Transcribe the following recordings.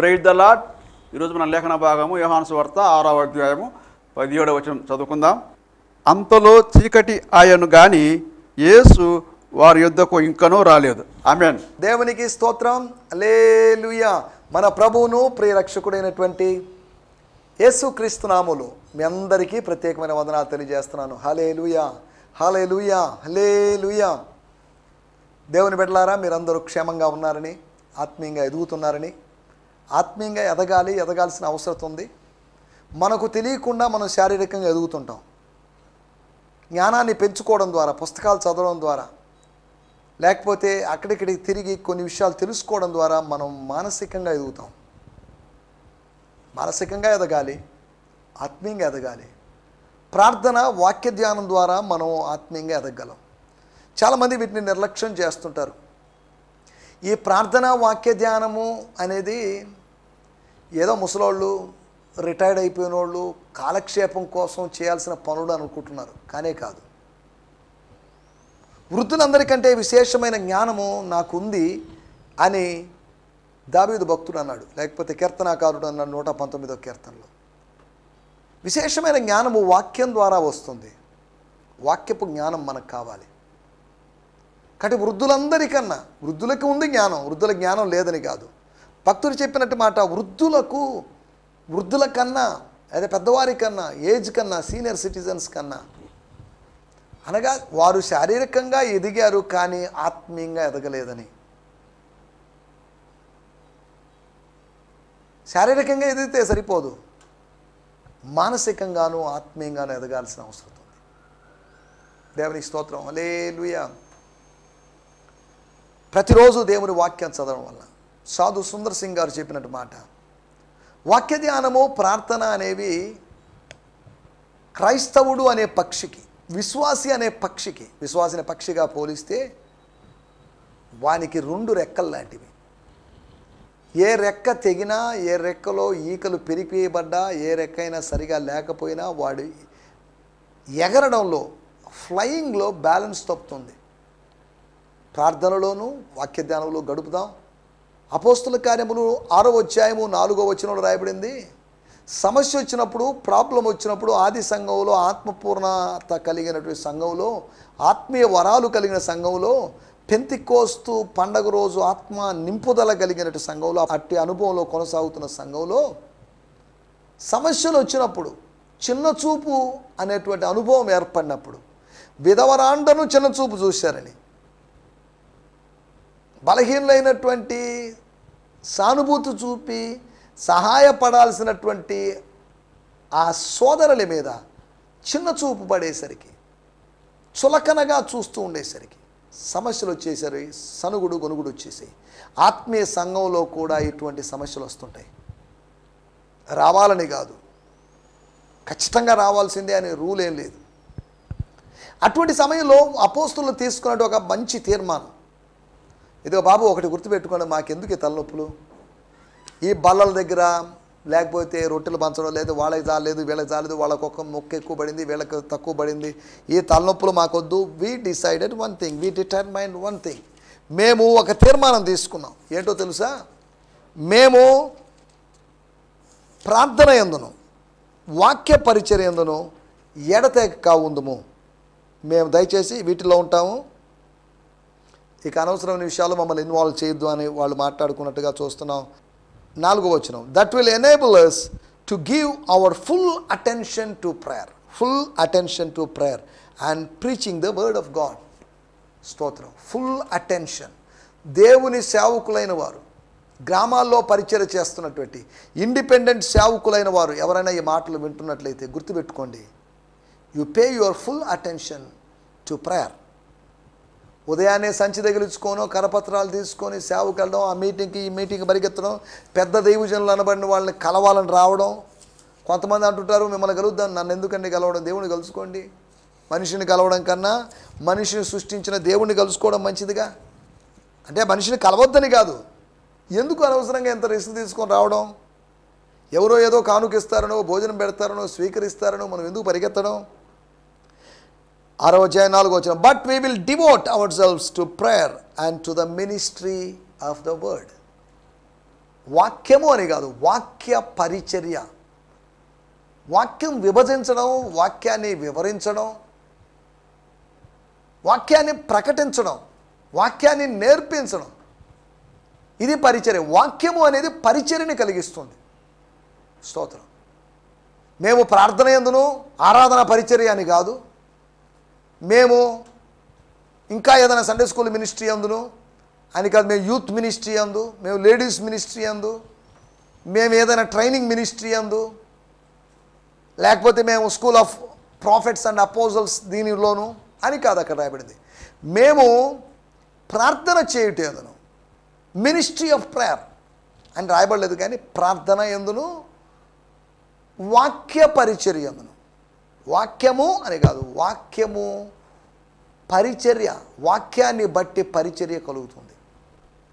Praise the lord. ఈరోజు మన లేఖన భాగము యోహాను సువార్త 6వ అధ్యాయము 17వ వచనం చదువుకుందాం. అంతలో చీకటి ఆయను గాని యేసు వారి యొద్దకు ఇంకనూ రాలేదు. ఆమేన్. దేవునికి స్తోత్రం. హల్లెలూయా. మన ప్రభువును ప్రియరక్షకుడైనటువంటి యేసుక్రీస్తు నామములో మీ అందరికీ ప్రత్యేకమైన వందనాలు తెలియజేస్తున్నాను. హల్లెలూయా, హల్లెలూయా, హల్లెలూయా. దేవుని బిడ్డలారా, మీరందరూ క్షేమంగా ఉన్నారని, ఆత్మీయంగా ఎదుగుతున్నారని, ఆత్మీయంగా ఎదగాల్సిన అవసరం ఉంది. మనకు తెలియకుండా మనం శారీరకంగా ఎదుగుతుంటాం. జ్ఞానాన్ని పెంచుకోవడం ద్వారా, పుస్తకాలు చదవడం ద్వారా, లేకపోతే అక్కడిక్కడికి తిరిగి కొన్ని విషయాలు తెలుసుకోవడం ద్వారా మనం మానసికంగా ఎదుగుతాం. మానసికంగా ఎదగాలి, ఆత్మీయంగా ఎదగాలి. ప్రార్థన, వాక్య ధ్యానం ద్వారా మనం ఆత్మీయంగా ఎదగలం. చాలామంది వీటిని నిర్లక్ష్యం చేస్తుంటారు. ఈ ప్రార్థన, వాక్య ధ్యానము అనేది ఏదో ముసలోళ్ళు, రిటైర్డ్ అయిపోయిన వాళ్ళు కాలక్షేపం కోసం చేయాల్సిన పనులు అనుకుంటున్నారు. కానే కాదు. వృద్ధులందరికంటే విశేషమైన జ్ఞానము నాకుంది అని దావీదు భక్తుడు అన్నాడు, లేకపోతే కీర్తనాకారుడు అన్నాడు 119వ కీర్తనలో. విశేషమైన జ్ఞానము వాక్యం ద్వారా వస్తుంది. వాక్యపు జ్ఞానం మనకు కావాలి. కాబట్టి వృద్ధులందరికన్నా, వృద్ధులకు ఉంది జ్ఞానం, వృద్ధుల జ్ఞానం లేదని కాదు. భక్తుడు చెప్పినట్టు మాట, వృద్ధుల కన్నా, అదే పెద్దవారి కన్నా, ఏజ్ కన్నా, సీనియర్ సిటిజన్స్ కన్నా, అనగా వారు శారీరకంగా ఎదిగారు కానీ ఆత్మీయంగా ఎదగలేదని. శారీరకంగా ఎదిగితే సరిపోదు, మానసికంగాను ఆత్మీయంగాను ఎదగాల్సిన అవసరం ఉంది. దేవునికి స్తోత్రం. హల్లెలూయా. ప్రతిరోజు దేవుని వాక్యం చదవడం వల్ల, సాధు సుందర్ సింగ్ గారు చెప్పినట్టు మాట, వాక్య ధ్యానము, ప్రార్థన అనేవి క్రైస్తవుడు అనే పక్షికి, విశ్వాసి అనే పక్షికి, విశ్వాసిని పక్షిగా పోలిస్తే వానికి 2 రెక్కలు లాంటివి. ఏ రెక్క తెగినా, ఏ రెక్కలో ఈకలు పెరిగిపడ్డా, ఏ రెక్క అయినా సరిగా లేకపోయినా వాడు ఎగరడంలో, ఫ్లయింగ్లో బ్యాలెన్స్ తప్పుతుంది. ప్రార్థనలోను వాక్య ధ్యానంలో గడుపుదాం. అపోస్తుల కార్యములు 6వ అధ్యాయము 4వ వచనంలో రాయబడింది, సమస్య వచ్చినప్పుడు, ప్రాబ్లం వచ్చినప్పుడు ఆది సంఘంలో, ఆత్మపూర్ణత కలిగినటువంటి సంఘంలో, ఆత్మీయ వరాలు కలిగిన సంఘంలో, పెంతెకోస్తు పండగ రోజు ఆత్మ నింపుదల కలిగినటువంటి సంఘంలో, అట్టి అనుభవంలో కొనసాగుతున్న సంఘంలో సమస్యలు వచ్చినప్పుడు, చిన్న చూపు అనేటువంటి అనుభవం ఏర్పడినప్పుడు, విధవరాండను చిన్న చూపు చూశారని, బలహీనులైనటువంటి సానుభూతి చూపి సహాయపడాల్సినటువంటి ఆ సోదరుల మీద చిన్న చూపు పడేసరికి, చులకనగా చూస్తూ ఉండేసరికి సమస్యలు వచ్చేసరి, సనుగుడు గొనుగుడు వచ్చేసాయి. ఆత్మీయ సంఘంలో కూడా ఇటువంటి సమస్యలు వస్తుంటాయి. రావాలని కాదు, ఖచ్చితంగా రావాల్సిందే అనే రూల్ ఏం లేదు. అటువంటి సమయంలో అపోస్తులు తీసుకున్నట్టు ఒక మంచి తీర్మానం, ఇదిగో బాబు, ఒకటి గుర్తుపెట్టుకోండి, మాకెందుకు ఈ తలనొప్పులు, ఈ బల్లల దగ్గర, లేకపోతే రొట్టెలు పంచడం లేదు, వాళ్ళకి చాలేదు, వీళ్ళకి చాలేదు, వాళ్ళకు ఒక మొక్క ఎక్కువ పడింది, వీళ్ళకి తక్కువ పడింది, ఈ తలనొప్పులు మాకొద్దు. We decided one thing, we determined one thing. మేము ఒక తీర్మానం తీసుకున్నాం. ఏంటో తెలుసా? మేము ప్రార్థన యందును, వాక్య పరిచర్య యందును ఎడతెగక ఉందుము. మేము దయచేసి వీటిలో ఉంటాము, ఇక అనవసరమైన విషయాలు మమ్మల్ని ఇన్వాల్వ్ చేయొద్దు అని వాళ్ళు మాట్లాడుకున్నట్టుగా చూస్తున్నాం. 4వ వచనం, that will enable us to give our full attention to prayer and preaching the word of God. స్తోత్రం. Full attention. దేవుని సేవకులైన వారు, గ్రామాల్లో పరిచర్య చేస్తున్నటువంటి ఇండిపెండెంట్ సేవకులైన వారు ఎవరైనా ఈ మాటలు వింటున్నట్లయితే గుర్తుపెట్టుకోండి, you pay your full attention to prayer. ఉదయాన్నే సంచి తగిలించుకోను, కరపత్రాలు తీసుకొని సేవకు వెళ్ళడం, ఆ మీటింగ్కి ఈ మీటింగ్కి పరిగెత్తడం, పెద్ద దైవజనులు అనబడిన వాళ్ళని కలవాలని రావడం. కొంతమంది అంటుంటారు, మిమ్మల్ని కలుద్దాం. నన్ను ఎందుకండి కలవడం? దేవుని కలుసుకోండి. మనిషిని కలవడం కన్నా మనిషిని సృష్టించిన దేవుణ్ణి కలుసుకోవడం మంచిదిగా. అంటే మనిషిని కలవద్దని కాదు, ఎందుకు అనవసరంగా ఎంత రిస్క్ తీసుకొని రావడం? ఎవరో ఏదో కానుకిస్తారనో, భోజనం పెడతారనో, స్వీకరిస్తారనో మనం ఎందుకు పరిగెత్తడం? 6వ అధ్యాయం 4వ వచనం, but we will devote ourselves to prayer and to the ministry of the word. వాక్యము అని కాదు, వాక్య పరిచర్య. వాక్యం విభజించడం, వాక్యాన్ని వివరించడం, వాక్యాన్ని ప్రకటించడం, వాక్యాన్ని నేర్పించడం, ఇది పరిచర్య. వాక్యము అనేది పరిచర్యని కలిగిస్తుంది. స్తోత్రం. మేము ప్రార్థన యందును ఆరాధన పరిచర్య అని కాదు, మేము ఇంకా ఏదైనా సండే స్కూల్ మినిస్ట్రీ అందును అని కాదు, మేము యూత్ మినిస్ట్రీ అందు, మేము లేడీస్ మినిస్ట్రీ అందు, మేము ఏదైనా ట్రైనింగ్ మినిస్ట్రీ అందు, లేకపోతే మేము school of prophets and apostles దీనిలోను అని కాదు అక్కడ రాయబడింది. మేము ప్రార్థన చేయుటేందును, మినిస్ట్రీ ఆఫ్ ప్రేయర్ అని రాయబడలేదు, కానీ ప్రార్థన ఎందును వాక్య పరిచర్య ఎందును. వాక్యము అని కాదు, వాక్యము పరిచర్య, వాక్యాన్ని బట్టి పరిచర్య కలుగుతుంది.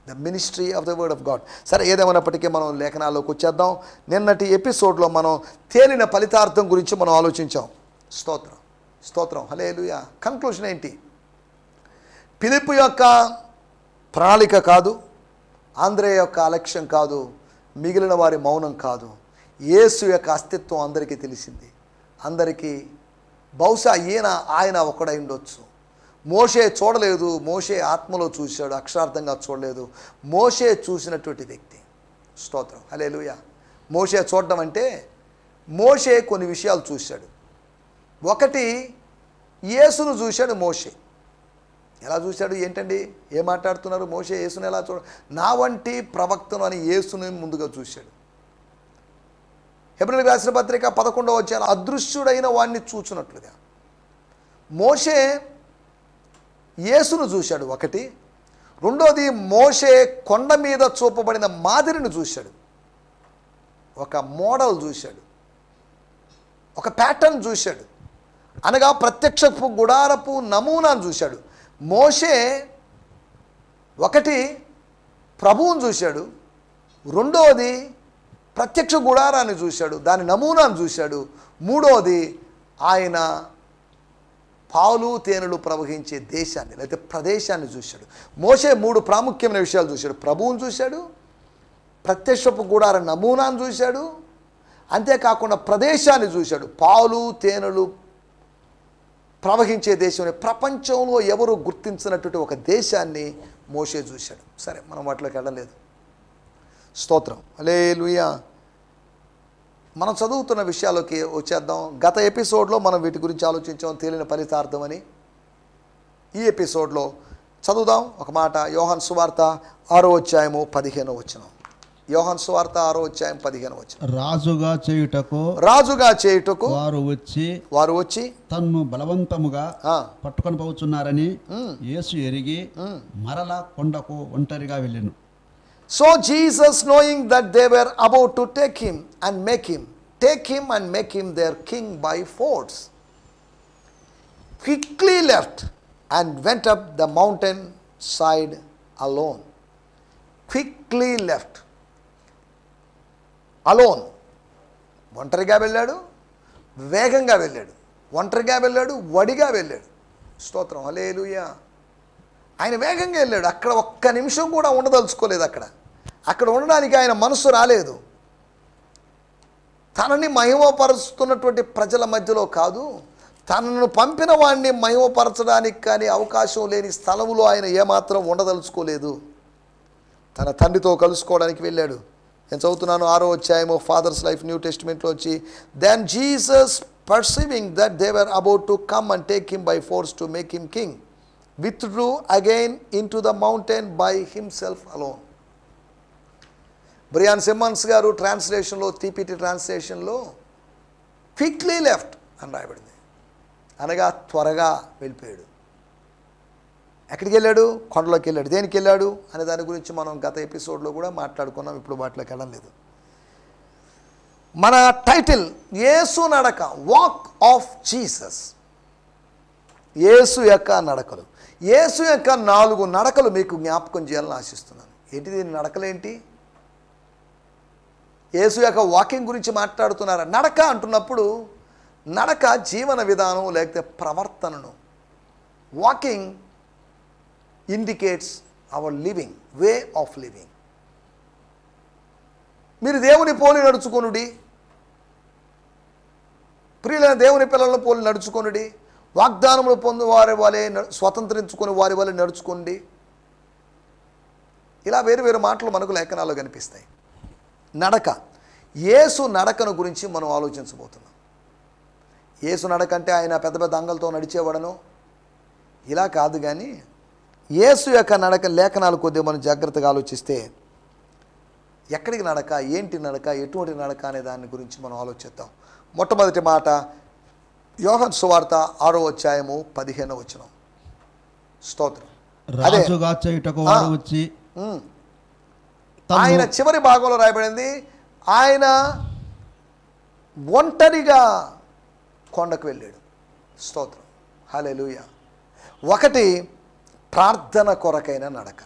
The ministry of the word of God. సరే, ఏదేమైనప్పటికీ మనం లేఖనాల్లోకి వచ్చేద్దాం. నిన్నటి ఎపిసోడ్లో మనం తేలిన ఫలితార్థం గురించి మనం ఆలోచించాం. స్తోత్రం, స్తోత్రం, హల్లెలూయా. కన్క్లూషన్ ఏంటి? ఫిలిప్పు యొక్క ప్రణాళిక కాదు, ఆంద్రే యొక్క అలక్ష్యం కాదు, మిగిలిన వారి మౌనం కాదు, యేసు యొక్క అస్తిత్వం అందరికీ తెలిసింది. అందరికీ బహుశా ఆయన ఒకడై ఉండొచ్చు. మోషే చూడలేదు, మోషే ఆత్మలో చూశాడు, అక్షరార్థంగా చూడలేదు. మోషే చూసినటువంటి వ్యక్తి. స్తోత్రం, హల్లెలూయా. మోషే చూడడం అంటే మోషే కొన్ని విషయాలు చూశాడు. ఒకటి, యేసును చూశాడు మోషే. ఎలా చూశాడు? ఏంటండి, ఏం మాట్లాడుతున్నారు? మోషే యేసును ఎలా నా వంటి ప్రవక్తను అని యేసుని ముందుగా చూశాడు. హెబ్రీయులకు రాసిన పత్రిక 11వ అధ్యాయం అదృశ్యుడైన వాడిని చూచున్నట్లుగా మోషే యేసును చూశాడు. ఒకటి. రెండోది, మోషే కొండ మీద చూపబడిన మాదిరిని చూశాడు. ఒక మోడల్ చూశాడు, ఒక ప్యాటర్న్ చూశాడు, అనగా ప్రత్యక్షపు గుడారపు నమూనాను చూశాడు. మోషే ఒకటి ప్రభువును చూశాడు, రెండోది ప్రత్యక్ష గుడారాన్ని చూశాడు, దాని నమూనాను చూశాడు, మూడోది ఆయన పాలు తేనెలు ప్రవహించే దేశాన్ని లేకపోతే ప్రదేశాన్ని చూశాడు. మోషే 3 ప్రాముఖ్యమైన విషయాలు చూశాడు. ప్రభువును చూశాడు, ప్రత్యక్షపు గుడార నమూనాను చూశాడు, అంతేకాకుండా ప్రదేశాన్ని చూశాడు. పాలు తేనెలు ప్రవహించే దేశం, ప్రపంచంలో ఎవరు గుర్తించినటువంటి ఒక దేశాన్ని మోషే చూశాడు. సరే, మనం వాటిలోకి వెళ్ళలేదు. స్తోత్రం, హల్లెలూయా. మనం చదువుతున్న విషయాల్లోకి వచ్చేద్దాం. గత ఎపిసోడ్లో మనం వీటి గురించి ఆలోచించాం, తేలిన ఫలితార్థం అని. ఈ ఎపిసోడ్లో చదువుదాం ఒక మాట. యోహాను సువార్త 6వ అధ్యాయము 15వ వచనం. యోహాను సువార్త 6వ అధ్యాయం 15వ వచనం. రాజుగా చేయుటకు వారు వచ్చి తన్ను బలవంతముగా పట్టుకొని పోతున్నారని యేసు ఎరిగి మరల కొండకు ఒంటరిగా వెళ్ళెను. So Jesus, knowing that they were about to take him and make him their king by force, quickly left and went up the mountain side alone. Quickly left. Alone. ఒంటరిగా వెళ్ళాడు, వేగంగా వెళ్ళాడు, ఒంటరిగా వెళ్ళాడు, వడిగా వెళ్ళాడు. స్తోత్రం, హల్లెలూయా. ఆయన వేగంగా వెళ్ళాడు. అక్కడ ఒక్క నిమిషం కూడా ఉండదలుచుకోలేదు. అక్కడ ఉండడానికి ఆయన మనసు రాలేదు. తనని మహిమపరుస్తున్నటువంటి ప్రజల మధ్యలో కాదు, తనను పంపిన వాడిని మహిమపరచడానికి కానీ అవకాశం లేని స్థలంలో ఆయన ఏమాత్రం ఉండదలుచుకోలేదు. తన తండ్రితో కలుసుకోవడానికి వెళ్ళాడు. నేను చదువుతున్నాను 6వ అధ్యాయము ఫాదర్స్ లైఫ్ న్యూ టెస్టిమెంట్లో వచ్చి, then Jesus perceiving that they were about to come and take him by force to make him king withdrew again into the mountain by himself alone. Brian Simmons గారు ట్రాన్స్లేషన్లో, TPT ట్రాన్స్లేషన్లో quickly left అని రాయబడింది, అనగా త్వరగా వెళ్ళిపోయాడు. ఎక్కడికి వెళ్ళాడు? కొండలోకి వెళ్ళాడు. దేనికి వెళ్ళాడు అనే దాని గురించి మనం గత ఎపిసోడ్లో కూడా మాట్లాడుకున్నాం. ఇప్పుడు వాటిలోకి వెళ్ళలేదు. మన టైటిల్ యేసు నడక, వాక్ ఆఫ్ జీసస్. యేసు యొక్క నడకలు. యేసు యొక్క 4 నడకలు మీకు జ్ఞాపకం చేయాలని ఆశిస్తున్నాను. ఏంటిది నడకలేంటి? యేసు యొక్క వాకింగ్ గురించి మాట్లాడుతున్నారా? నడక అంటున్నప్పుడు నడక జీవన విధానం లేకపోతే ప్రవర్తనను. Walking indicates our living, way of living. మీరు దేవుని పోలి నడుచుకొనుడి, ప్రియులైన దేవుని పిల్లలను పోలి నడుచుకొనుడి, వాగ్దానములు పొంది వారి వలె స్వతంత్రించుకొని వారి వలె నడుచుకోండి. ఇలా వేరు వేరు మాటలు మనకు లేఖనాల్లో కనిపిస్తాయి. నడక, యేసు నడకను గురించి మనం ఆలోచించబోతున్నాం. యేసు నడక అంటే ఆయన పెద్ద పెద్ద అంగలతో నడిచేవాడను ఇలా కాదు, కానీ యేసు యొక్క నడక లేఖనాలు కొద్దిగా మనం జాగ్రత్తగా ఆలోచిస్తే ఎక్కడికి నడక, ఏంటి నడక, ఎటువంటి నడక అనే దాని గురించి మనం ఆలోచిద్దాం. మొట్టమొదటి మాట యోహాను సువార్త 6వ అధ్యాయము 15వ వచనం. స్తోత్రం. రాజుగా చేయుటకు వారు వచ్చి, ఆయన చివరి భాగంలో రాయబడింది, ఆయన ఒంటరిగా కొండకు వెళ్ళాడు. స్తోత్రం. హల్లెలూయా. ఒకటి ప్రార్థన కొరకైన నడక,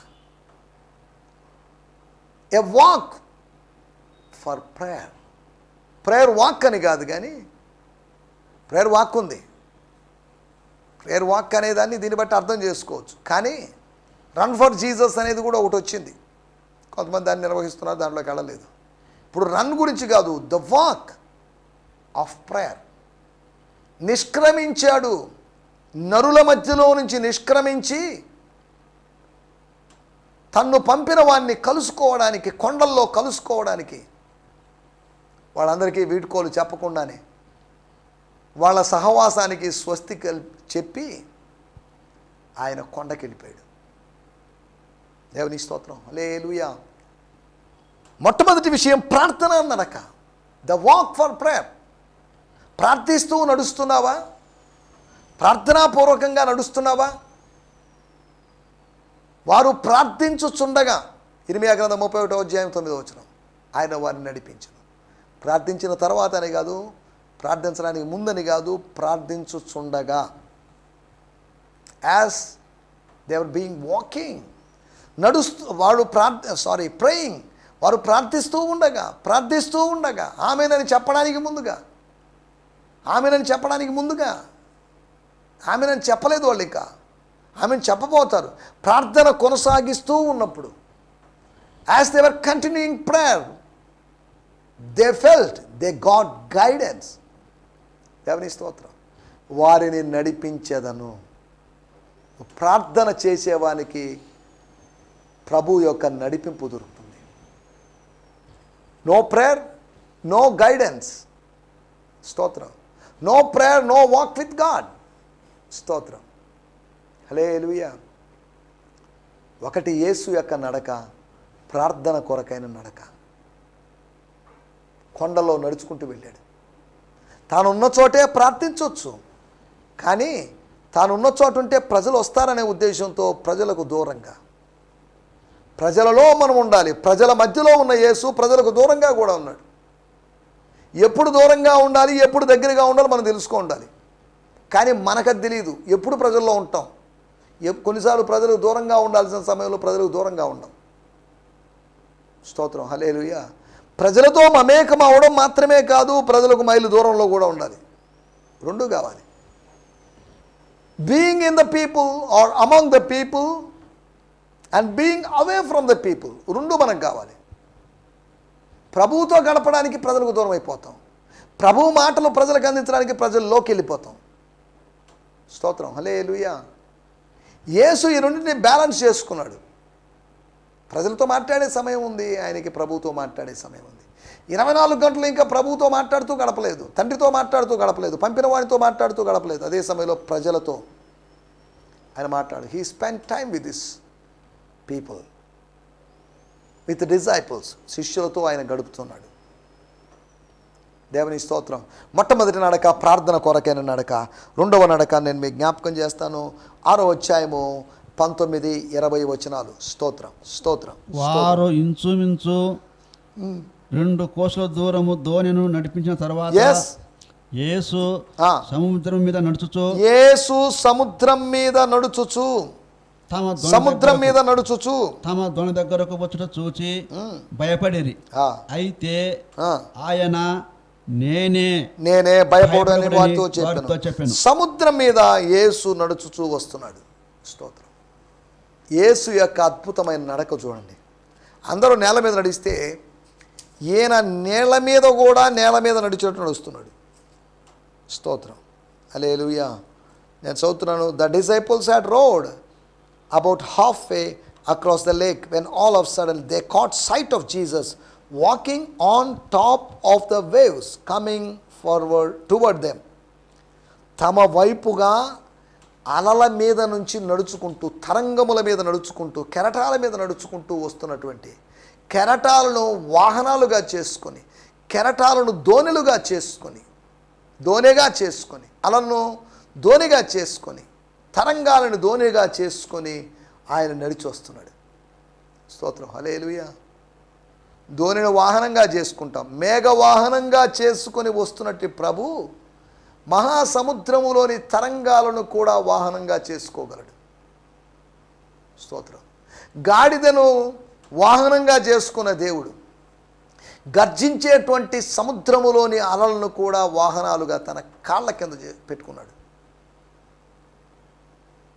a walk for prayer. Prayer walk అని కాదు, కానీ ప్రేయర్ వాక్ ఉంది. ప్రేయర్ వాక్ అనేదాన్ని దీన్ని బట్టి అర్థం చేసుకోవచ్చు. కానీ రన్ ఫర్ జీసస్ అనేది కూడా ఒకటి వచ్చింది. కొంతమంది దాన్ని నిర్వహిస్తున్నారు, దాంట్లోకి వెళ్ళలేదు. ఇప్పుడు రన్ గురించి కాదు, ద వాక్ ఆఫ్ ప్రేయర్. నిష్క్రమించాడు, నరుల మధ్యలో నుంచి నిష్క్రమించి తన్ను పంపిన వాడిని కలుసుకోవడానికి, కొండల్లో కలుసుకోవడానికి, వాళ్ళందరికీ వీడ్కోలు చెప్పకుండానే వాళ్ళ సహవాసానికి స్వస్తి చెప్పి ఆయన కొండకి వెళ్ళిపోయాడు. దేవుని స్తోత్రం. హల్లెలూయా. మొట్టమొదటి విషయం ప్రార్థన నడక, ద వాక్ ఫర్ ప్రేయర్. ప్రార్థిస్తూ నడుస్తున్నావా? ప్రార్థనాపూర్వకంగా నడుస్తున్నావా? వారు ప్రార్థించుచుండగా, ఇర్మియా గ్రంథం 31వ అధ్యాయం 9వ వచనం, ఆయన వారిని నడిపించను. ప్రార్థించిన తర్వాత అని కాదు, ప్రార్థించడానికి ముందని కాదు, ప్రార్థించుచుండగా, as they are being walking, praying, వారు ప్రార్థిస్తూ ఉండగా ఆమెనని చెప్పడానికి ముందుగా ఆమెనని చెప్పలేదు వాళ్ళు, ఇంకా ఆమెను చెప్పబోతారు. ప్రార్థన కొనసాగిస్తూ ఉన్నప్పుడు, as they were continuing prayer, they felt they got guidance. దేవుని స్తోత్రం. వారిని నడిపించేదను. ప్రార్థన చేసేవానికి ప్రభు యొక్క నడిపింపు దొరుకుతుంది. No prayer, no guidance. స్తోత్రం. No prayer, no walk with God. స్తోత్రం. హల్లెలూయా. ఒకటి యేసు యొక్క నడక, ప్రార్థన కొరకైన నడక. కొండలో నడుచుకుంటూ వెళ్ళాడు. తానున్న చోటే ప్రార్థించవచ్చు, కానీ తానున్న చోటు ఉంటే ప్రజలు వస్తారనే ఉద్దేశంతో ప్రజలకు దూరంగా, ప్రజలలో మనం ఉండాలి. ప్రజల మధ్యలో ఉన్న యేసు ప్రజలకు దూరంగా కూడా ఉన్నాడు. ఎప్పుడు దూరంగా ఉండాలి, ఎప్పుడు దగ్గరగా ఉండాలి మనం తెలుసుకో ఉండాలి. కానీ మనకు తెలియదు ఎప్పుడు ప్రజల్లో ఉంటాం. కొన్నిసార్లు ప్రజలకు దూరంగా ఉండాల్సిన సమయంలో ప్రజలకు దూరంగా ఉండం. స్తోత్రం. హల్లెలూయా. ప్రజలతో మమేకం అవడం మాత్రమే కాదు, ప్రజలకు మైలు దూరంలో కూడా ఉండాలి. రెండు కావాలి. Being in the people or among the people and being away from the people, రెండు మనకు కావాలి. ప్రభువుతో గడపడానికి ప్రజలకు దూరం అయిపోతాం, ప్రభువు మాటలు ప్రజలకు అందించడానికి ప్రజల్లోకి వెళ్ళిపోతాం. స్తోత్రం. హల్లెలూయా. యేసు ఈ రెండింటిని బ్యాలెన్స్ చేసుకున్నాడు. ప్రజలతో మాట్లాడే సమయం ఉంది, ఆయనకి ప్రభువుతో మాట్లాడే సమయం ఉంది. 24 గంటలు ఇంకా ప్రభువుతో మాట్లాడుతూ గడపలేదు, తండ్రితో మాట్లాడుతూ గడపలేదు, పంపిన వాడితో మాట్లాడుతూ గడపలేదు. అదే సమయంలో ప్రజలతో ఆయన మాట్లాడు. He spend time with this people, with disciples, శిష్యులతో ఆయన గడుపుతున్నాడు. దేవుని స్తోత్రం. మొట్టమొదటి నడక ప్రార్థన కొరకైన నడక. రెండవ నడక నేను మీకు జ్ఞాపకం చేస్తాను. 6వ అధ్యాయము 19-20 వచనాలు. స్తోత్రం, స్తోత్రం. వారు ఇంచుమించు 2 కోసల దూరము ధోనిను నడిపించిన తర్వాత యేసు సముద్రం మీద నడుచుచు, యేసు సముద్రం మీద నడుచుచు, సముద్రం మీద నడుచుచు తమ దోణి దగ్గరకు వచ్చుట చూచి భయపడిరి. అయితే ఆయన నేనే భయపడని వారితో చెప్పాను. సముద్రం మీద యేసు నడుచుచూ వస్తున్నాడు. స్తోత్రం. యేసు యొక్క అద్భుతమైన నడక చూడండి. అందరూ నేల మీద నడిస్తే ఈయన నేల మీద నడిచేట్టు నడుస్తున్నాడు. స్తోత్రం, హల్లెలూయా. నేను చదువుతున్నాను. The disciples had rowed about half way across the lake when all of sudden they caught sight of Jesus walking on top of the waves coming forward toward them. తమ వైపుగా అలల మీద నుంచి నడుచుకుంటూ, తరంగముల మీద నడుచుకుంటూ, కెరటాల మీద నడుచుకుంటూ వస్తున్నటువంటి, కెరటాలను వాహనాలుగా చేసుకొని, కెరటాలను దోణిలుగా చేసుకొని, దోణిగా చేసుకొని, అలను దోణిగా చేసుకొని, తరంగాలను దోణిగా చేసుకొని ఆయన నడిచి వస్తున్నాడు. స్తోత్రం, హల్లెలూయా. దోణిని వాహనంగా చేసుకుంటాం, మేఘ వాహనంగా చేసుకొని వస్తున్నట్టు ప్రభు మహాసముద్రములోని తరంగాలను కూడా వాహనంగా చేసుకోగలడు. స్తోత్రం. గాడిదను వాహనంగా చేసుకున్న దేవుడు గర్జించేటువంటి సముద్రములోని అలలను కూడా వాహనాలుగా తన కాళ్ళ కింద పెట్టుకున్నాడు.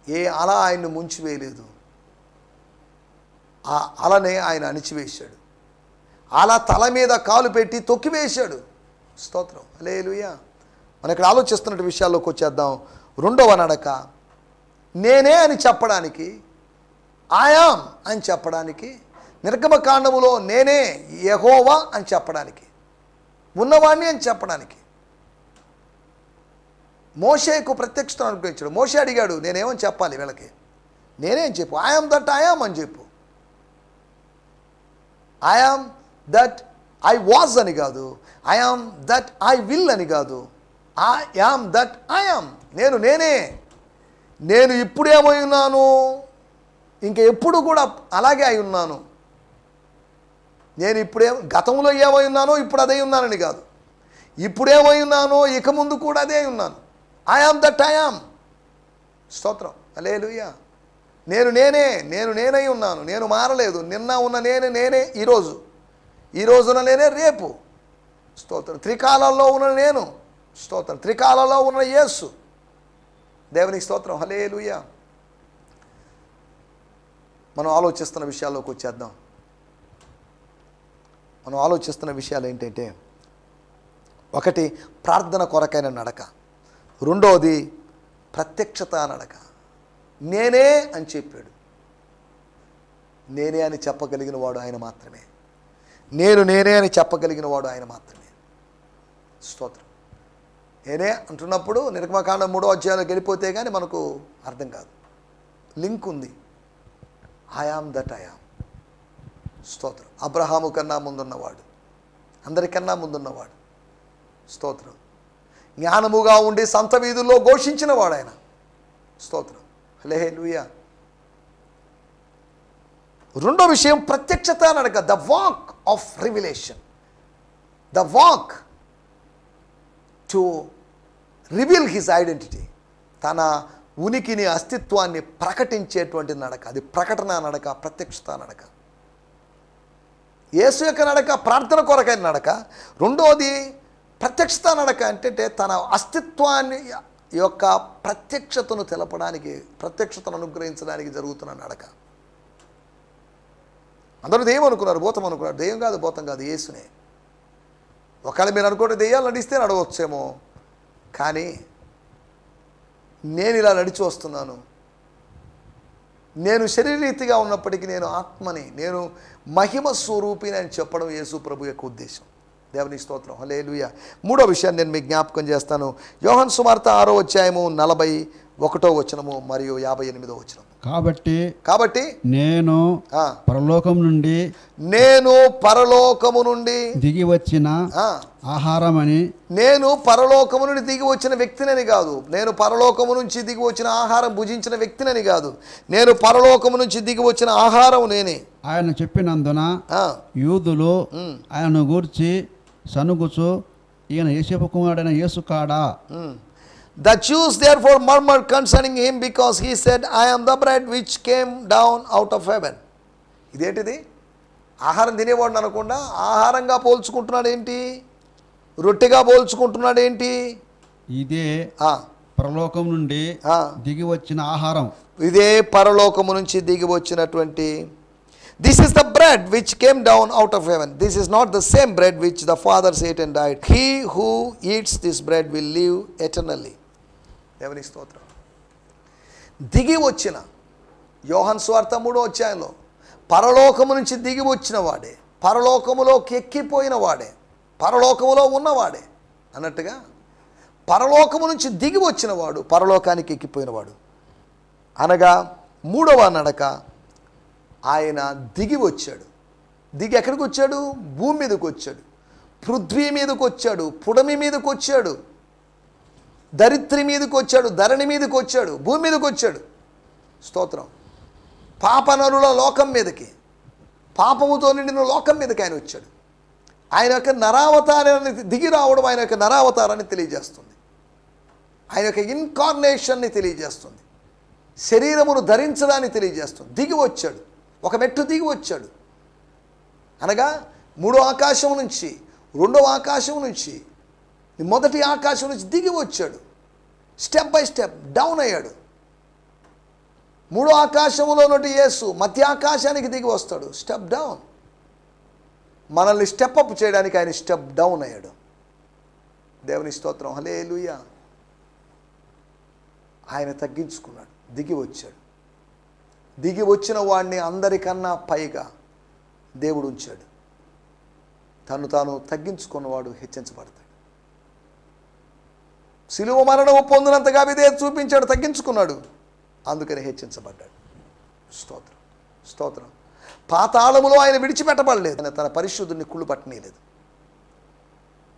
ఏ అల ఆయన్ను ముంచివేయలేదు. ఆ అలనే ఆయన అణిచివేశాడు. అలా తల మీద కాలు పెట్టి తొక్కివేశాడు. స్తోత్రం, హల్లెలూయా. మనం ఇక్కడ ఆలోచిస్తున్న విషయాల్లోకి వచ్చేద్దాం. రెండవ నడక నేనే అని చెప్పడానికి, ఆయాం అని చెప్పడానికి, నిర్గమకాండములో నేనే యెహోవా అని చెప్పడానికి, ఉన్నవాణ్ణి అని చెప్పడానికి మోషేకు ప్రత్యక్షతను అనుగ్రహించాడు. మోషే అడిగాడు, నేనేమని చెప్పాలి వీళ్ళకి? నేనే అని చెప్పు. ఐఆమ్ దట్ ఐఆమ్ అని చెప్పు. ఐఆమ్ దట్ ఐ వాజ్ అని కాదు, ఐఆమ్ దట్ ఐ విల్ అని కాదు, ఐఆమ్ దట్ ఐఆమ్. నేనే. నేను ఇప్పుడేమై ఉన్నాను, ఇంక ఎప్పుడు కూడా అలాగే అయి ఉన్నాను. నేను గతంలో ఏమై ఉన్నానో ఇప్పుడు అదే ఉన్నానని కాదు, ఇప్పుడేమై ఉన్నానో ఇక ముందు కూడా అదే ఉన్నాను. I am that I am. స్తోత్రం, హల్లెలూయా. నేనై ఉన్నాను. నేను మారలేదు. నిన్న ఉన్న నేనే ఈ రోజున నేనే రేపు. స్తోత్రం. త్రికాలాల్లో ఉన్న నేను. స్తోత్రం. త్రికాలలో ఉన్న యేసు. దేవునికి స్తోత్రం, హల్లెలూయా. మనం ఆలోచిస్తున్న విషయాల్లోకి వచ్చేద్దాం. మనం ఆలోచిస్తున్న విషయాలు ఏంటంటే, ఒకటి ప్రార్థన కొరకైన నడక, రెండవది ప్రత్యక్షత నడక. నేనే అని చెప్పాడు. నేనే అని చెప్పగలిగిన వాడు ఆయన మాత్రమే. నేనే అని చెప్పగలిగిన వాడు ఆయన మాత్రమే. స్తోత్రం. నేనే అంటున్నప్పుడు నిర్గమకాండం 3వ అధ్యాయంలోకి వెళ్ళిపోతే కానీ మనకు అర్థం కాదు. లింక్ ఉంది. I am that I am. స్తోత్రం. అబ్రహాము కన్నా ముందున్నవాడు, అందరికన్నా ముందున్నవాడు. స్తోత్రం. జ్ఞానముగా ఉండి సంత వీధుల్లో ఘోషించిన వాడు ఆయన. స్తోత్రం, హల్లెలూయా. రెండో విషయం ప్రత్యక్షత నడక, the walk of revelation, the walk to reveal his identity. తన ఉనికిని, అస్తిత్వాన్ని ప్రకటించేటువంటి నడక. అది ప్రకటన నడక, ప్రత్యక్షత నడక. యేసు యొక్క నడక ప్రార్థన కొరకైన నడక. రెండోది ప్రత్యక్షత నడక అంటే తన అస్తిత్వాన్ని యొక్క ప్రత్యక్షతను తెలపడానికి, ప్రత్యక్షతను అనుగ్రహించడానికి జరుగుతున్న నడక. అందరూ దెయ్యం అనుకున్నారు, భూతం అనుకున్నారు. దెయ్యం కాదు, భూతం కాదు, యేసునే. ఒకవేళ మీరు అనుకుంటే దెయ్యాలు నడిస్తే నడవచ్చేమో, కానీ నేను ఇలా నడిచి వస్తున్నాను. నేను శరీరీతిగా ఉన్నప్పటికీ నేను ఆత్మని, నేను మహిమ స్వరూపిని అని చెప్పడం యేసు ప్రభు యొక్క ఉద్దేశం. దేవుని స్తోత్రం, హల్లెలూయా. మూడో విషయాన్ని నేను మీకు జ్ఞాపకం చేస్తాను. యోహాను సువార్త 6వ అధ్యాయము 41వ వచనము మరియు 58వ వచనము. కాబట్టి నేను పరలోకము నుండి దిగి వచ్చిన ఆహారమని, నేను పరలోకము నుండి దిగి వచ్చిన వ్యక్తినని కాదు, నేను పరలోకము నుంచి దిగి వచ్చిన ఆహారం భుజించిన వ్యక్తినని కాదు, నేను పరలోకము నుంచి దిగి వచ్చిన ఆహారం నేనే ఆయన చెప్పినందున యూదులు ఆయనను గూర్చి సనుగుచు, ఈయన యోసేపు కుమారుడైన యేసు కాడా? The Jews therefore murmured concerning him because he said, I am the bread which came down out of heaven. ఇదేంటిది? ఆహారం తినేవాడు అనకుండా ఆహారంగా పోల్చుకుంటున్నాడు ఏంటి? రొట్టెగా పోల్చుకుంటున్నాడు ఏంటి? ఇదే పరలోకం నుండి దిగి వచ్చిన ఆహారం. ఇదే పరలోకము నుంచి దిగి వచ్చినటువంటి This is the bread which came down out of heaven. This is not the same bread which the fathers ate and died. He who eats this bread will live eternally. దేవునికి స్తోత్రం. దిగి వచ్చిన యోహాను సువార్త 3వ అధ్యాయంలో పరలోకము నుంచి దిగి వచ్చిన వాడే, పరలోకములోకి ఎక్కిపోయిన వాడే, పరలోకములో ఉన్నవాడే అన్నట్టుగా పరలోకము నుంచి దిగి వచ్చిన వాడు పరలోకానికి ఎక్కిపోయినవాడు అనగా 3వ నడక. ఆయన దిగి వచ్చాడు. దిగి ఎక్కడికి వచ్చాడు? భూమి మీదకి వచ్చాడు, పృథ్వీ మీదకి వచ్చాడు, పుడమి మీదకి వచ్చాడు, ధరిత్రి మీదకి వచ్చాడు, ధరణి మీదకి వచ్చాడు, భూమి మీదకి వచ్చాడు. స్తోత్రం. పాపనరుల లోకం మీదకి, పాపముతో నిండిన లోకం మీదకి ఆయన వచ్చాడు. ఆయన యొక్క నరావతారాన్ని దిగి రావడం ఆయన యొక్క నరావతారాన్ని తెలియజేస్తుంది. ఆయన యొక్క ఇన్కార్నేషన్ని తెలియజేస్తుంది. శరీరమును ధరించడాన్ని తెలియజేస్తుంది. దిగి వచ్చాడు, ఒక మెట్టు దిగి వచ్చాడు అనగా 3వ ఆకాశం నుంచి 2వ ఆకాశం నుంచి మొదటి ఆకాశం నుంచి దిగి వచ్చాడు. స్టెప్ బై స్టెప్ డౌన్ అయ్యాడు. 3వ ఆకాశంలో నుండి యేసు మధ్య ఆకాశానికి దిగి వస్తాడు. Step down. మనల్ని స్టెప్ అప్ చేయడానికి ఆయన స్టెప్ డౌన్ అయ్యాడు. దేవుని స్తోత్రం. హల్లెలూయా. ఆయన తగ్గించుకున్నాడు, దిగి వచ్చాడు. దిగి వచ్చిన వాడిని అందరికన్నా పైగా దేవుడు ఉంచాడు. తను తాను తగ్గించుకున్నవాడు హెచ్చించబడతాడు. సిలువ మరణము పొందినంతగా విధేయత చూపించాడు, తగ్గించుకున్నాడు, అందుకని హెచ్చించబడ్డాడు. స్తోత్రం, స్తోత్రం. పాతాళములో ఆయన విడిచిపెట్టబడలేదు. ఆయన తన పరిశుద్ధుని కుళ్ళు పట్టనీయలేదు.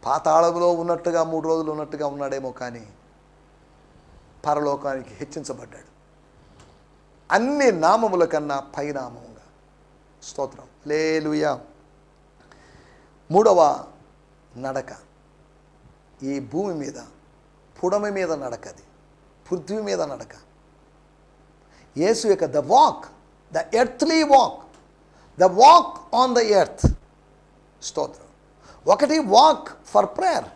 పాతాళములో ఉన్నట్టుగా 3 రోజులు ఉన్నట్టుగా ఉన్నాడేమో కానీ పరలోకానికి హెచ్చించబడ్డాడు. అన్ని నామముల కన్నా పైనామముగా. స్తోత్రం. హల్లెలూయా. 3వ నడక ఈ భూమి మీద, పుడమి మీద నడకది, పృథ్వీ మీద నడక. యేసు యొక్క the walk, the earthly walk, the walk on the earth. స్తోత్రం. ఒకటి వాక్ ఫర్ ప్రేయర్,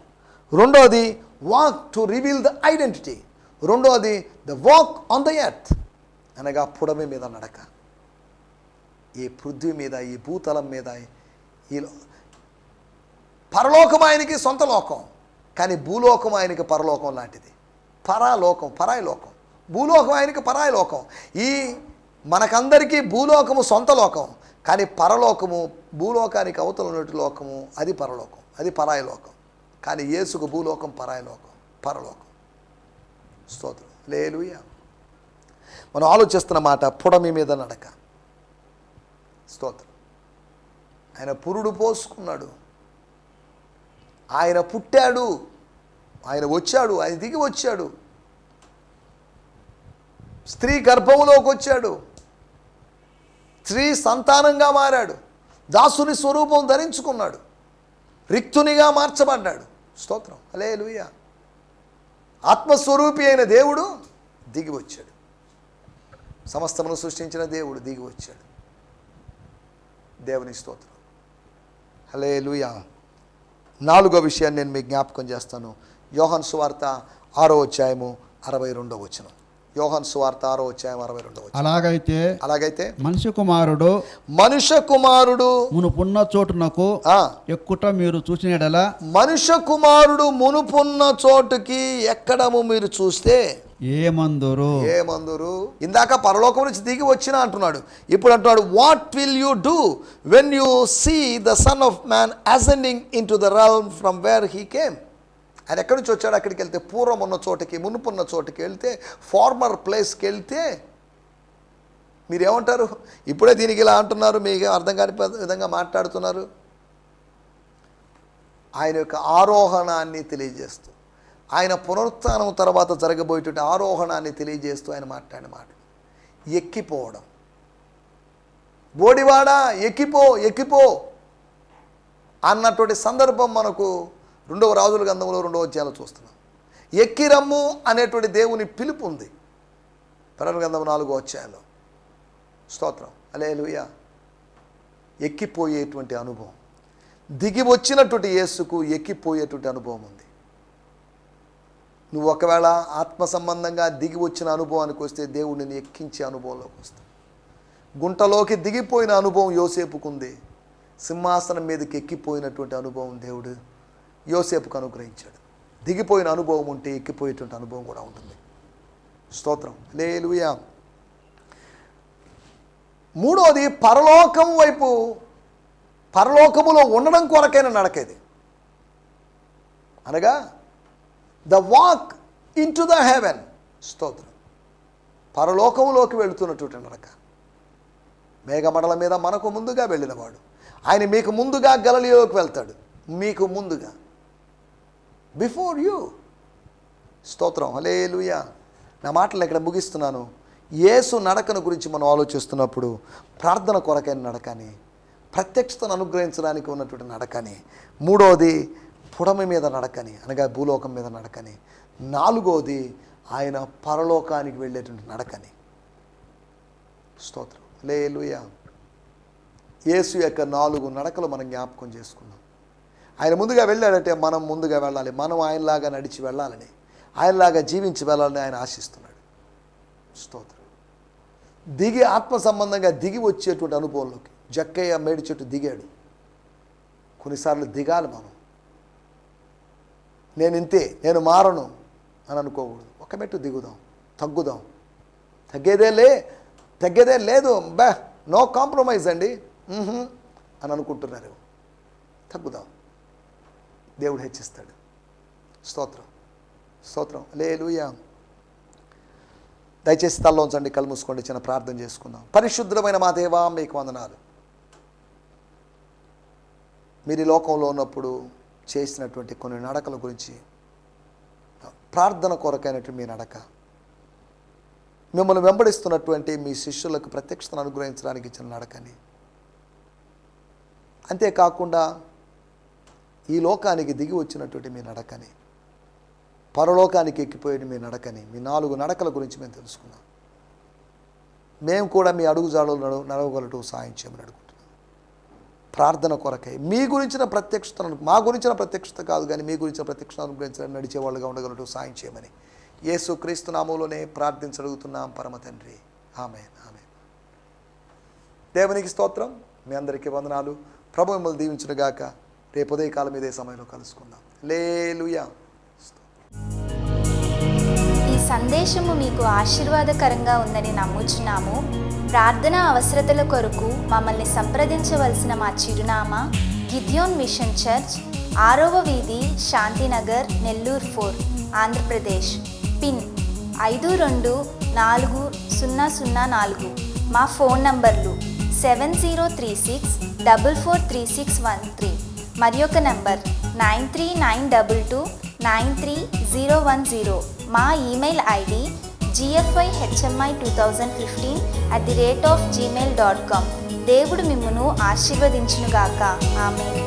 రెండోది walk to reveal the identity, రెండోది the walk on the earth అనగా పుడమి మీద నడక. ఈ పృథ్వీ మీద, ఈ భూతలం మీద, ఈ పరలోకం ఆయనకి సొంత లోకం, కానీ భూలోకం ఆయనకి పరలోకం లాంటిది. పరాలోకం, పరాయి లోకం. భూలోకం ఆయనకి పరాయి లోకం. ఈ మనకందరికీ భూలోకము సొంత లోకం, కానీ పరలోకము భూలోకానికి అవతల ఉన్నట్టు లోకము అది పరలోకం, అది పరాయి లోకం. కానీ యేసుకు భూలోకం పరాయి లోకం, పరలోకం. స్తోత్రం. హల్లెలూయా. మనం ఆలోచిస్తున్న మాట పుడమి మీద నడక. స్తోత్రం. ఆయన పురుడు పోసుకున్నాడు, ఆయన పుట్టాడు, ఆయన వచ్చాడు, ఆయన దిగి వచ్చాడు, స్త్రీ గర్భములోకి వచ్చాడు, స్త్రీ సంతానంగా మారాడు, దాసుని స్వరూపం ధరించుకున్నాడు, రిక్తునిగా మార్చబడ్డాడు. స్తోత్రం. హల్లెలూయా. ఆత్మస్వరూపి అయిన దేవుడు దిగి వచ్చాడు. సమస్తమును సృష్టించిన దేవుడు దిగి వచ్చాడు. దేవుని స్తోత్రం. హల్లెలూయా. 4వ విషయాన్ని నేను మీకు జ్ఞాపకం చేస్తాను. యోహాను సువార్త 6వ అధ్యాయము 62వ వచనం. యోహాను సువార్త 6వ అధ్యాయం 62వ వచనం. అలాగైతే మనుష్య కుమారుడు మునుపున్న చోటునకు ఎక్కుట మీరు చూసిన యెడల, మనుష్య కుమారుడు మునుపున్న చోటుకి ఎక్కడము మీరు చూస్తే ఏమందురు. ఇందాక పరలోకం నుంచి దిగి వచ్చిన అంటున్నాడు, ఇప్పుడు అంటున్నాడు what will you do when you see the son of man ascending into the realm from where he came. ఆయన ఎక్కడి నుంచి వచ్చాడు? అక్కడికి వెళ్తే, పూర్వం ఉన్న చోటకి, మునుపున్న చోటుకి వెళ్తే, ఫార్మర్ ప్లేస్కి వెళ్తే మీరేమంటారు? ఇప్పుడే దీనికి ఇలా అంటున్నారు, మీకు అర్థం కాని విధంగా మాట్లాడుతున్నారు. ఆయన యొక్క ఆరోహణాన్ని తెలియజేస్తూ, ఆయన పునరుత్థానం తర్వాత జరగబోయేటువంటి ఆరోహణాన్ని తెలియజేస్తూ ఆయన మాట్లాడిన మాట ఎక్కిపోవడం. బోడివాడా ఎక్కిపో, ఎక్కిపో అన్నటువంటి సందర్భం మనకు 2వ రాజుల గ్రంథంలో 2వ అధ్యాయంలో చూస్తున్నాం. ఎక్కిరమ్ము అనేటువంటి దేవుని పిలుపు ఉంది ప్రకటన గ్రంథం 4వ అధ్యాయంలో. స్తోత్రం. హల్లెలూయా. ఎక్కిపోయేటువంటి అనుభవం, దిగి వచ్చినటువంటి యేసుకు ఎక్కిపోయేటువంటి అనుభవం ఉంది. నువ్వు ఒకవేళ ఆత్మ సంబంధంగా దిగి వచ్చిన అనుభవానికి వస్తే దేవుడిని ఎక్కించే అనుభవంలోకి వస్తావు. గుంటలోకి దిగిపోయిన అనుభవం యోసేపుకుంది. సింహాసనం మీదకి ఎక్కిపోయినటువంటి అనుభవం దేవుడు యోసేపుకు అనుగ్రహించాడు. దిగిపోయిన అనుభవం ఉంటే ఎక్కిపోయేటువంటి అనుభవం కూడా ఉంటుంది. స్తోత్రం, హల్లెలూయా. మూడోది పరలోకం వైపు, పరలోకములో ఉండడం కొరకైన నడకేది. అనగా the walk in to the heaven. స్తోత్రం, పరలోకములోకి వెళుతున్నటువంటి నడక. మేఘమడల మీద మనకు ముందుగా వెళ్ళినవాడు ఆయన మీకు ముందుగా గలిలయలోకి వెళ్తాడు, మీకు ముందుగా, బిఫోర్ యూ. స్తోత్రం, హల్లెలూయా. నా మాటలు ఇక్కడ ముగిస్తున్నాను. యేసు నడకను గురించి మనం ఆలోచిస్తున్నప్పుడు ప్రార్థన కొరకైన నడకని, ప్రత్యక్షతను అనుగ్రహించడానికి ఉన్నటువంటి నడకని, మూడోది పుడమి మీద నడకని అనగా భూలోకం మీద నడకని, నాలుగోది ఆయన పరలోకానికి వెళ్ళేటువంటి నడకని. స్తోత్రం, హల్లెలూయా. యేసు యొక్క 4 నడకలు మనం జ్ఞాపకం చేసుకున్నాం. ఆయన ముందుగా వెళ్ళాడంటే మనం ముందుగా వెళ్ళాలి, మనం ఆయనలాగా నడిచి వెళ్ళాలని, ఆయనలాగా జీవించి వెళ్ళాలని ఆయన ఆశిస్తున్నాడు. స్తోత్రం. దిగి ఆత్మ సంబంధంగా దిగి వచ్చేటువంటి అనుభవంలోకి జక్కయ్య మేడి చెట్టు దిగాడు. కొన్నిసార్లు దిగాలి మనం. నేను ఇంతే, నేను మారను అని అనుకోకూడదు. ఒక మెట్టు దిగుదాం, తగ్గుదాం. తగ్గేదే లేదు, నో కాంప్రమైజ్ అండి అని అనుకుంటున్నారు. తగ్గుదాం, దేవుడు హెచ్చిస్తాడు. స్తోత్రం, స్తోత్రం, హల్లెలూయా. దయచేసి తల్లో ఉంచండి, కళ్ళు మూసుకోండి, చిన్న ప్రార్థన చేసుకుందాం. పరిశుద్ధమైన మా దేవా, మీకు వందనాలు. మీరు ఈ లోకంలో ఉన్నప్పుడు చేసినటువంటి కొన్ని నడకల గురించి, ప్రార్థన కొరకైనటువంటి మీ నడక, మిమ్మల్ని వెంబడిస్తున్నటువంటి మీ శిష్యులకు ప్రత్యక్షతను అనుగ్రహించడానికి ఇచ్చిన నడకని, అంతేకాకుండా ఈ లోకానికి దిగి వచ్చినటువంటి మీ నడకని, పరలోకానికి ఎక్కిపోయే మీ నడకని, మీ 4 నడకల గురించి మేము తెలుసుకున్నాం. మేము కూడా మీ అడుగుజాడలు నడవగలటూ సాయం చేయమని అడుగుతున్నాం. ప్రార్థన కొరకై మీ గురించిన ప్రత్యక్షతను, మా గురించిన ప్రత్యక్షత కాదు కానీ మీ గురించిన ప్రత్యక్షతను అనుగ్రహించడానికి నడిచేవాళ్ళుగా ఉండగలటూ సాయం చేయమని యేసు క్రీస్తు నామములోనే ప్రార్థించడుగుతున్నాం పరమ తండ్రి. ఆమేన్, ఆమేన్. దేవునికి స్తోత్రం. మీ అందరికీ వందనాలు. ప్రభు మిమ్మల్ని దీవించునుగాక. రేపు ఉదయకాలం ఇదే సమయంలో కలుసుకుందాం. హల్లెలూయా. ఈ సందేశము మీకు ఆశీర్వాదకరంగా ఉందని నమ్ముచున్నాము. ప్రార్థనా అవసరతల కొరకు మమ్మల్ని సంప్రదించవలసిన మా చిరునామా గిద్యోన్ మిషన్ చర్చ్, 6వ వీధి, శాంతినగర్, నెల్లూరు 4, ఆంధ్రప్రదేశ్. పిన్ 524004. మా ఫోన్ నంబర్లు 7036443613 మరి ఒక నంబర్ 9392293010. మా ఈమెయిల్ ఐడి gfihmi2015@gmail.com. దేవుడు మిమ్మును ఆశీర్వదించునుగాక. ఆమేన్.